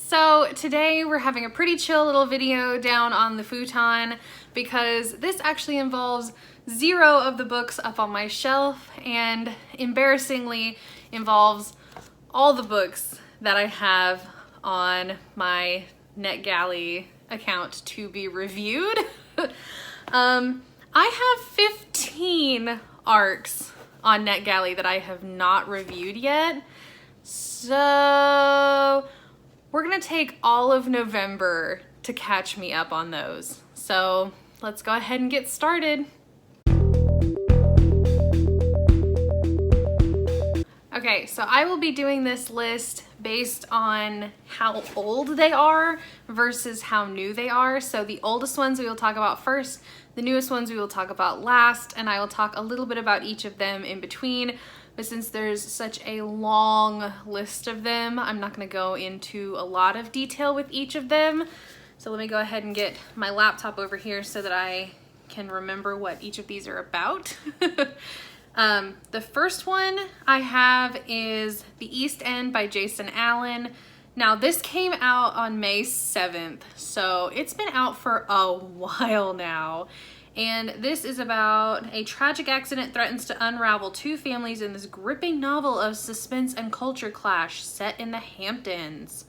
So today we're having a pretty chill little video down on the futon because this actually involves 0 of the books up on my shelf and embarrassingly involves all the books that I have on my NetGalley account to be reviewed. I have 15 arcs on NetGalley that I have not reviewed yet. So we're gonna take all of November to catch me up on those. So let's go ahead and get started. Okay, so I will be doing this list based on how old they are versus how new they are. So the oldest ones we will talk about first, the newest ones we will talk about last, and I will talk a little bit about each of them in between. But since there's such a long list of them, I'm not going to go into a lot of detail with each of them. So let me go ahead and get my laptop over here so that I can remember what each of these are about. The first one I have is The East End by Jason Allen. Now this came out on May 7th, so it's been out for a while now. And this is about a tragic accident threatens to unravel 2 families in this gripping novel of suspense and culture clash set in the Hamptons.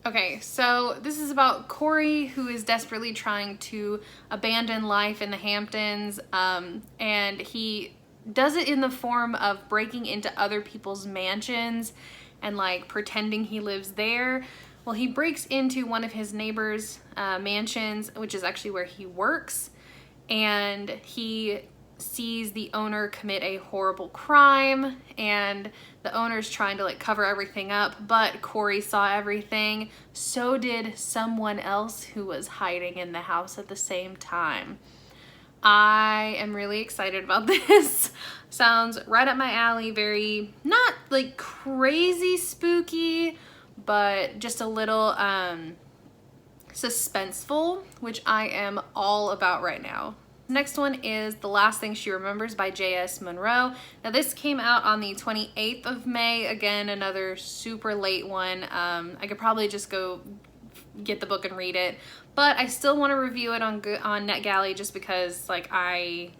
Okay, so this is about Corey, who is desperately trying to abandon life in the Hamptons, and he does it in the form of breaking into other people's mansions and like pretending he lives there. Well, he breaks into one of his neighbors' mansions, which is actually where he works, and he sees the owner commit a horrible crime, and the owner's trying to like cover everything up, but Corey saw everything. So did someone else who was hiding in the house at the same time. I am really excited about this. Sounds right up my alley. Very, not like crazy spooky, but just a little suspenseful, which I am all about right now. Next one is The Last Thing She Remembers by J.S. Monroe. Now this came out on the 28th of May. Again, another super late one. I could probably just go get the book and read it, but I still want to review it on NetGalley just because like I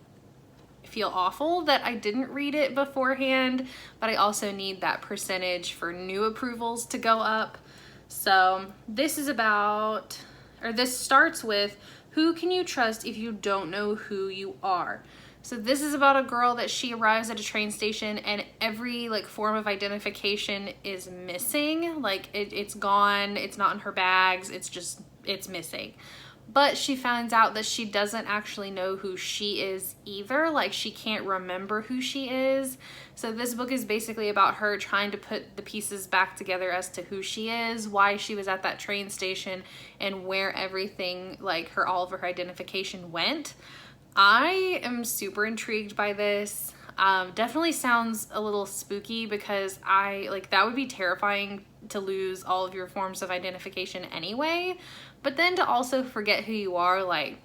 feel awful that I didn't read it beforehand, but I also need that percentage for new approvals to go up. So this is about, or this starts with, who can you trust if you don't know who you are? So this is about a girl that she arrives at a train station and every like form of identification is missing. Like it's gone, it's not in her bags, it's missing. But she finds out that she doesn't actually know who she is either. Like she can't remember who she is. So this book is basically about her trying to put the pieces back together as to who she is, why she was at that train station, and where everything, like all of her identification went. I am super intrigued by this. Definitely sounds a little spooky because that would be terrifying to lose all of your forms of identification anyway. But then to also forget who you are, like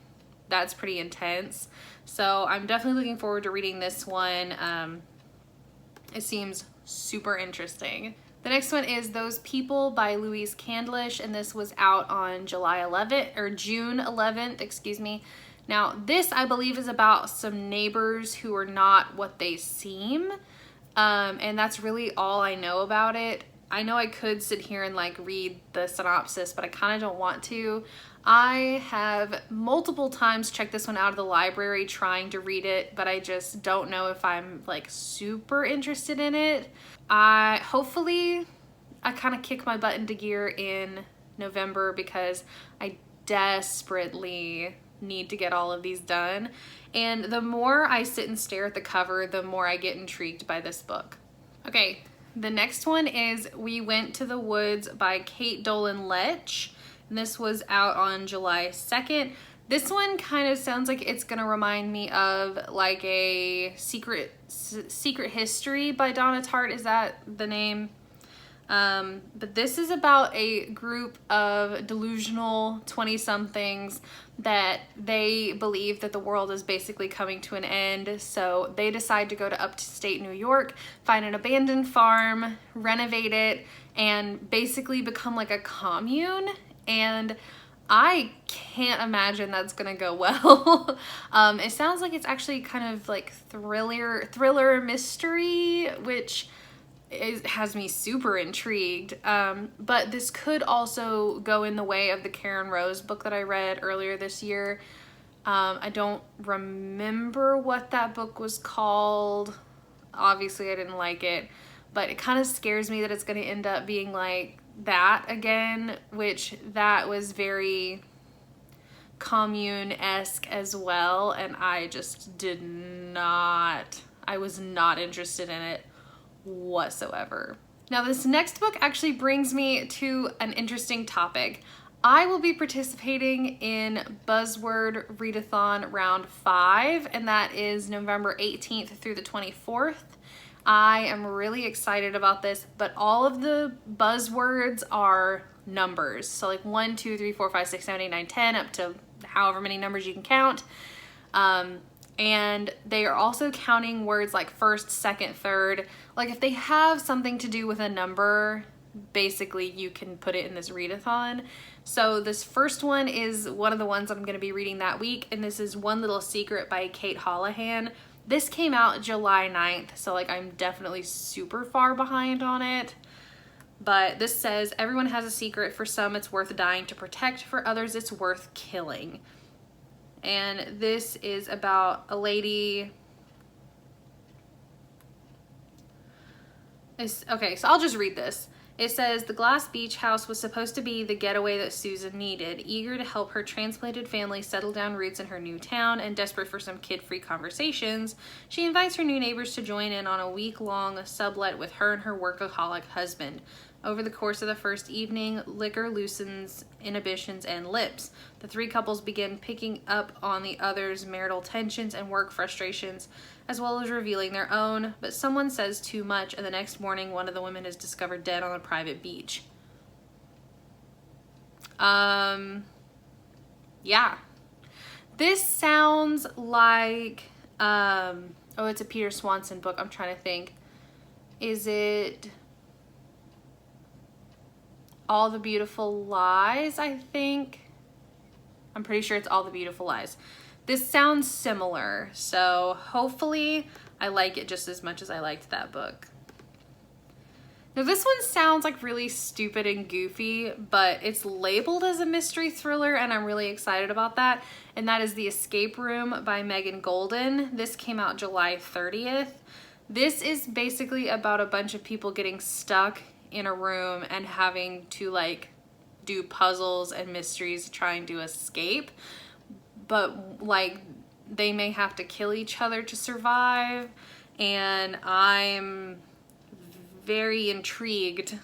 that's pretty intense. So I'm definitely looking forward to reading this one. It seems super interesting. The next one is Those People by Louise Candlish, and this was out on June 11th, excuse me. Now this I believe is about some neighbors who are not what they seem, and that's really all I know about it. I know I could sit here and like read the synopsis, but I kind of don't want to. I have multiple times checked this one out of the library trying to read it, but I just don't know if I'm like super interested in it. Hopefully I kind of kick my butt into gear in November because I desperately need to get all of these done. And the more I sit and stare at the cover, the more I get intrigued by this book. Okay. The next one is We Went to the Woods by Kate Dolan Lech. And this was out on July 2nd. This one kind of sounds like it's gonna remind me of like a Secret History by Donna Tartt. Is that the name? But this is about a group of delusional 20-somethings that they believe that the world is basically coming to an end. So they decide to go to upstate New York, find an abandoned farm, renovate it, and basically become like a commune, and I can't imagine that's gonna go well. It sounds like it's actually kind of like thriller mystery, which has me super intrigued. But this could also go in the way of the Karen Rose book that I read earlier this year. I don't remember what that book was called. Obviously I didn't like it, but it kind of scares me that it's going to end up being like that again, which that was very commune-esque as well, and I just I was not interested in it whatsoever. Now this next book actually brings me to an interesting topic. I will be participating in BuzzWord Readathon round 5, and that is November 18th through the 24th. I am really excited about this, but all of the buzzwords are numbers. So like 1, 2, 3, 4, 5, 6, 7, 8, 9, 10, up to however many numbers you can count. And they are also counting words like first, second, third. Like if they have something to do with a number, basically you can put it in this readathon. So this first one is one of the ones I'm going to be reading that week, and this is One Little Secret by Kate Houlihan. This came out July 9th, so like I'm definitely super far behind on it. But this says, everyone has a secret. For some, it's worth dying to protect. For others, it's worth killing. And this is about a lady. Okay, so I'll just read this. It says, the glass beach house was supposed to be the getaway that Susan needed. Eager to help her transplanted family settle down roots in her new town and desperate for some kid-free conversations, she invites her new neighbors to join in on a week-long sublet with her and her workaholic husband. Over the course of the first evening, liquor loosens inhibitions and lips. The three couples begin picking up on the other's marital tensions and work frustrations, as well as revealing their own, but someone says too much, and the next morning one of the women is discovered dead on a private beach. Yeah. This sounds like, oh, it's a Peter Swanson book. I'm trying to think. Is it All the Beautiful Lies, I think? I'm pretty sure it's All the Beautiful Lies. This sounds similar, so hopefully I like it just as much as I liked that book. Now this one sounds like really stupid and goofy, but it's labeled as a mystery thriller, and I'm really excited about that. And that is The Escape Room by Megan Golden. This came out July 30th. This is basically about a bunch of people getting stuck in a room and having to like do puzzles and mysteries trying to escape. But like they may have to kill each other to survive, and I'm very intrigued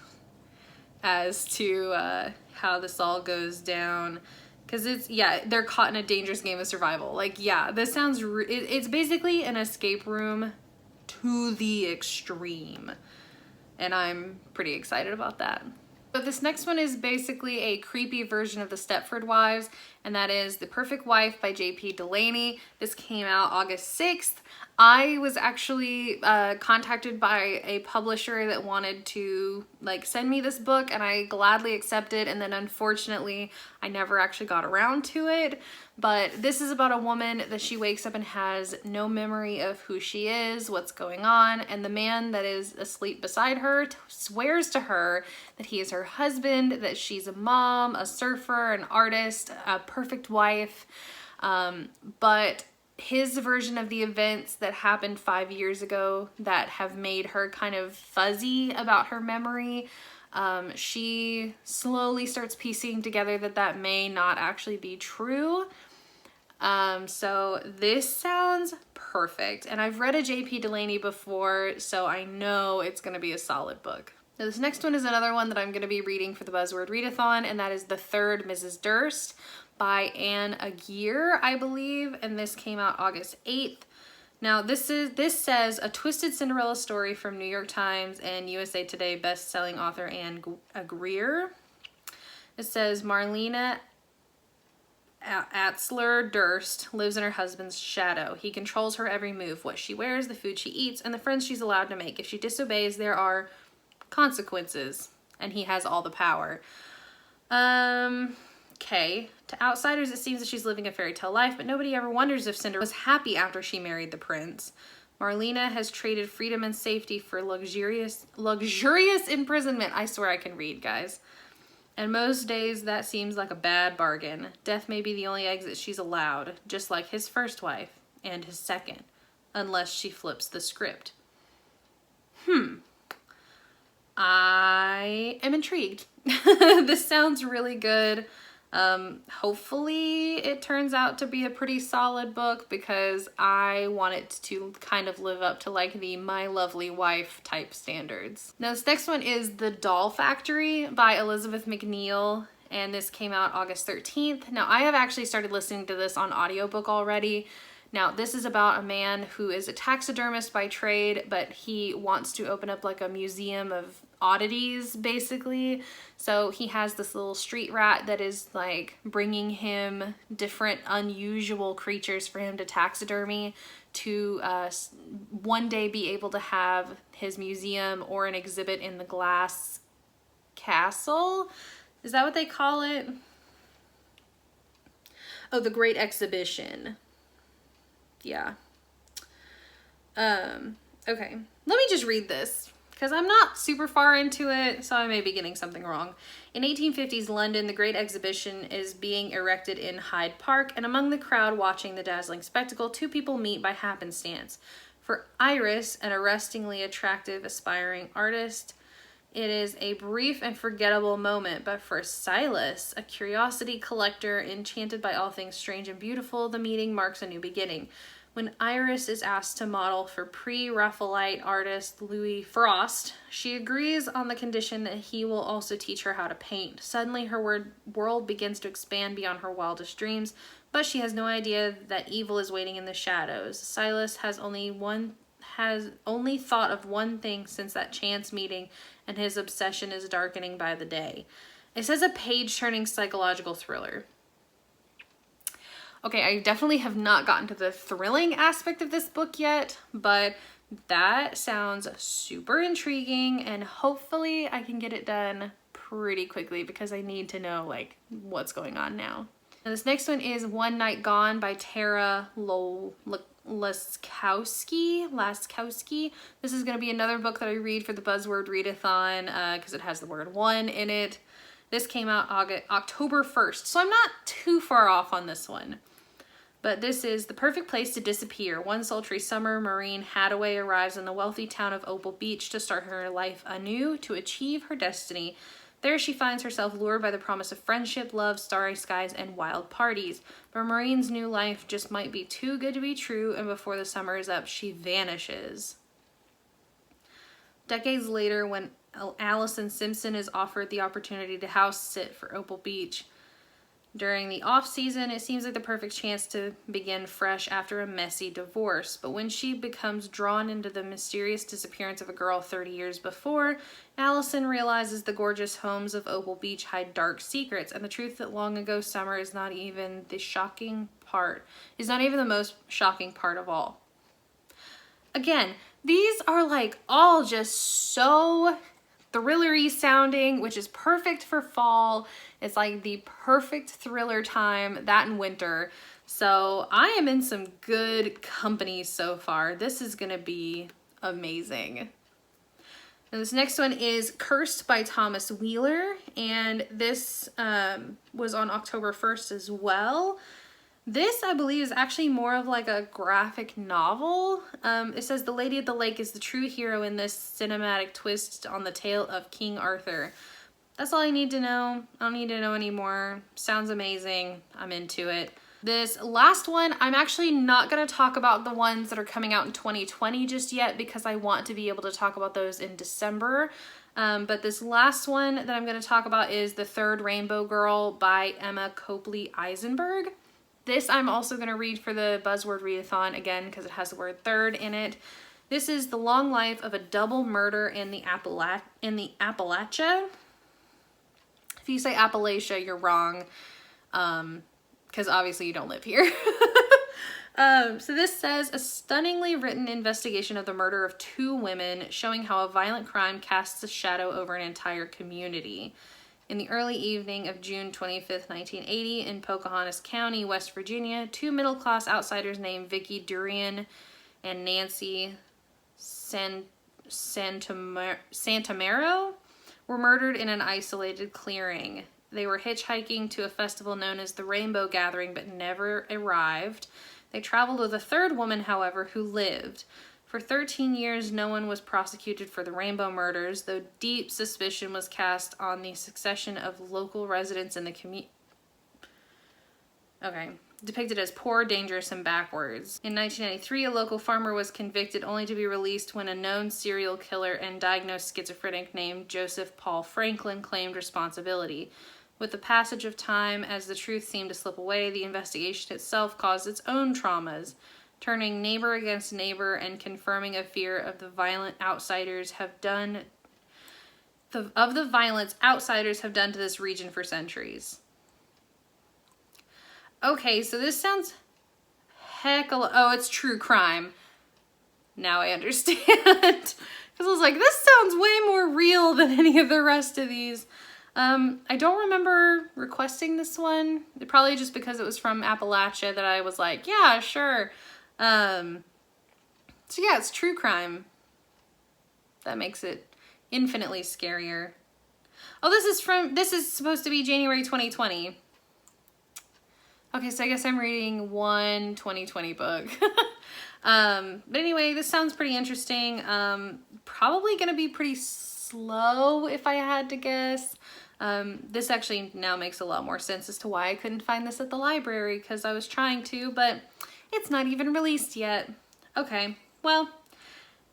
as to how this all goes down, because it's, yeah, they're caught in a dangerous game of survival. Like, yeah, this sounds it's basically an escape room to the extreme, and I'm pretty excited about that. But this next one is basically a creepy version of the Stepford Wives, and that is The Perfect Wife by J.P. Delaney. This came out August 6th. I was actually contacted by a publisher that wanted to like send me this book, and I gladly accepted, and then unfortunately I never actually got around to it. But this is about a woman that she wakes up and has no memory of who she is, what's going on, and the man that is asleep beside her swears to her that he is her husband, that she's a mom, a surfer, an artist, a perfect wife, but his version of the events that happened 5 years ago that have made her kind of fuzzy about her memory, she slowly starts piecing together that that may not actually be true. So this sounds perfect, and I've read a J.P. Delaney before, so I know it's going to be a solid book. Now this next one is another one that I'm going to be reading for the BuzzWord Readathon, and that is The Third Mrs Durst by Anne Aguirre, I believe, and this came out August 8th. Now this says a twisted Cinderella story from New York Times and USA Today best-selling author Anne Aguirre. It says Marlena Atzler Durst lives in her husband's shadow. He controls her every move, what she wears, the food she eats, and the friends she's allowed to make. If she disobeys, there are consequences. and he has all the power. Okay. To outsiders, it seems that she's living a fairy tale life, but nobody ever wonders if Cinderella was happy after she married the prince. Marlena has traded freedom and safety for luxurious imprisonment. I swear I can read, guys. And most days that seems like a bad bargain. Death may be the only exit she's allowed, just like his first wife and his second, unless she flips the script. I am intrigued. This sounds really good. Hopefully it turns out to be a pretty solid book, because I want it to kind of live up to like the My Lovely Wife type standards. Now this next one is The Doll Factory by Elizabeth McNeil, and this came out August 13th. Now I have actually started listening to this on audiobook already. Now this is about a man who is a taxidermist by trade, but he wants to open up like a museum of oddities basically. So he has this little street rat that is like bringing him different unusual creatures for him to taxidermy to one day be able to have his museum or an exhibit in the glass castle. Is that what they call it? Oh, the Great Exhibition. Yeah. Okay. Let me just read this, because I'm not super far into it, so I may be getting something wrong. In 1850s London, the Great Exhibition is being erected in Hyde Park, and among the crowd watching the dazzling spectacle, two people meet by happenstance. For Iris, an arrestingly attractive, aspiring artist, it is a brief and forgettable moment, but for Silas, a curiosity collector enchanted by all things strange and beautiful, the meeting marks a new beginning. When Iris is asked to model for pre-Raphaelite artist Louis Frost, she agrees on the condition that he will also teach her how to paint. Suddenly, her world begins to expand beyond her wildest dreams, but she has no idea that evil is waiting in the shadows. Silas has only thought of one thing since that chance meeting, and his obsession is darkening by the day. It says a page-turning psychological thriller. Okay, I definitely have not gotten to the thrilling aspect of this book yet, but that sounds super intriguing, and hopefully I can get it done pretty quickly, because I need to know like what's going on now. Now, this next one is One Night Gone by Tara Laskowski. This is going to be another book that I read for the BuzzWord Readathon, because it has the word one in it. This came out October 1st, so I'm not too far off on this one. But this is the perfect place to disappear. One sultry summer, Maureen Hathaway arrives in the wealthy town of Opal Beach to start her life anew, to achieve her destiny. There she finds herself lured by the promise of friendship, love, starry skies, and wild parties. But Maureen's new life just might be too good to be true, and before the summer is up, she vanishes. Decades later, when Allison Simpson is offered the opportunity to house sit for Opal Beach during the off-season, it seems like the perfect chance to begin fresh after a messy divorce. But when she becomes drawn into the mysterious disappearance of a girl 30 years before, Allison realizes the gorgeous homes of Opal Beach hide dark secrets, and the truth that long ago summer is not even the most shocking part of all. Again, these are like all just so thrillery sounding, which is perfect for fall. It's like the perfect thriller time, that in winter. So I am in some good company so far. This is gonna be amazing. And this next one is Cursed by Thomas Wheeler, and this was on October 1st as well. This, I believe, is actually more of like a graphic novel. It says the Lady of the Lake is the true hero in this cinematic twist on the tale of King Arthur. That's all I need to know. I don't need to know anymore. Sounds amazing. I'm into it. This last one, I'm actually not going to talk about the ones that are coming out in 2020 just yet, because I want to be able to talk about those in December. But this last one that I'm going to talk about is The Third Rainbow Girl by Emma Copley Eisenberg. This I'm also going to read for the BuzzWord Readathon, again, because it has the word third in it. This is the long life of a double murder in the Appalachia. If you say Appalachia, you're wrong, because obviously you don't live here. So this says, a stunningly written investigation of the murder of 2 women, showing how a violent crime casts a shadow over an entire community. In the early evening of June 25th, 1980, in Pocahontas County, West Virginia, 2 middle-class outsiders named Vicki Durian and Nancy Santamero were murdered in an isolated clearing. They were hitchhiking to a festival known as the Rainbow Gathering, but never arrived. They traveled with a 3rd woman, however, who lived. For 13 years, no one was prosecuted for the Rainbow murders, though deep suspicion was cast on the succession of local residents in the community. Okay. Depicted as poor, dangerous, and backwards. In 1993, a local farmer was convicted only to be released when a known serial killer and diagnosed schizophrenic named Joseph Paul Franklin claimed responsibility. With the passage of time, as the truth seemed to slip away, the investigation itself caused its own traumas, turning neighbor against neighbor and confirming a fear of the violent outsiders have done the violence outsiders have done to this region for centuries. Okay, so this sounds oh, it's true crime. Now I understand. Because I was like, this sounds way more real than any of the rest of these. I don't remember requesting this one. Probably just because it was from Appalachia that I was like, yeah, sure. So yeah, it's true crime. That makes it infinitely scarier. Oh, this is supposed to be January 2020. Okay, so I guess I'm reading one 2020 book. But anyway, this sounds pretty interesting. Probably gonna be pretty slow if I had to guess. This actually now makes a lot more sense as to why I couldn't find this at the library, because I was trying to, but it's not even released yet. Okay, well,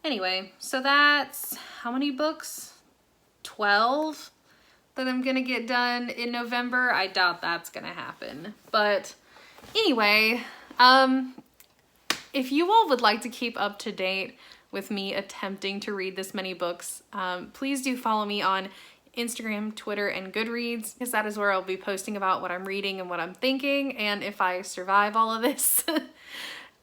anyway, so that's how many books? 12 that I'm gonna get done in November. I doubt that's gonna happen. But anyway, if you all would like to keep up to date with me attempting to read this many books, please do follow me on Instagram, Twitter, and Goodreads, because that is where I'll be posting about what I'm reading and what I'm thinking, and if I survive all of this.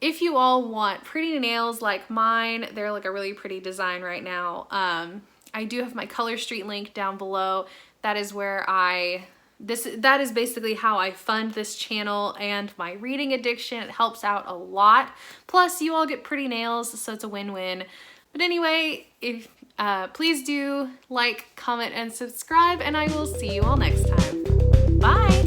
If you all want pretty nails like mine, they're like a really pretty design right now. I do have my Color Street link down below. That is where that is basically how I fund this channel and my reading addiction. It helps out a lot. Plus, you all get pretty nails, so it's a win-win. But anyway, please do like, comment, and subscribe, and I will see you all next time. Bye!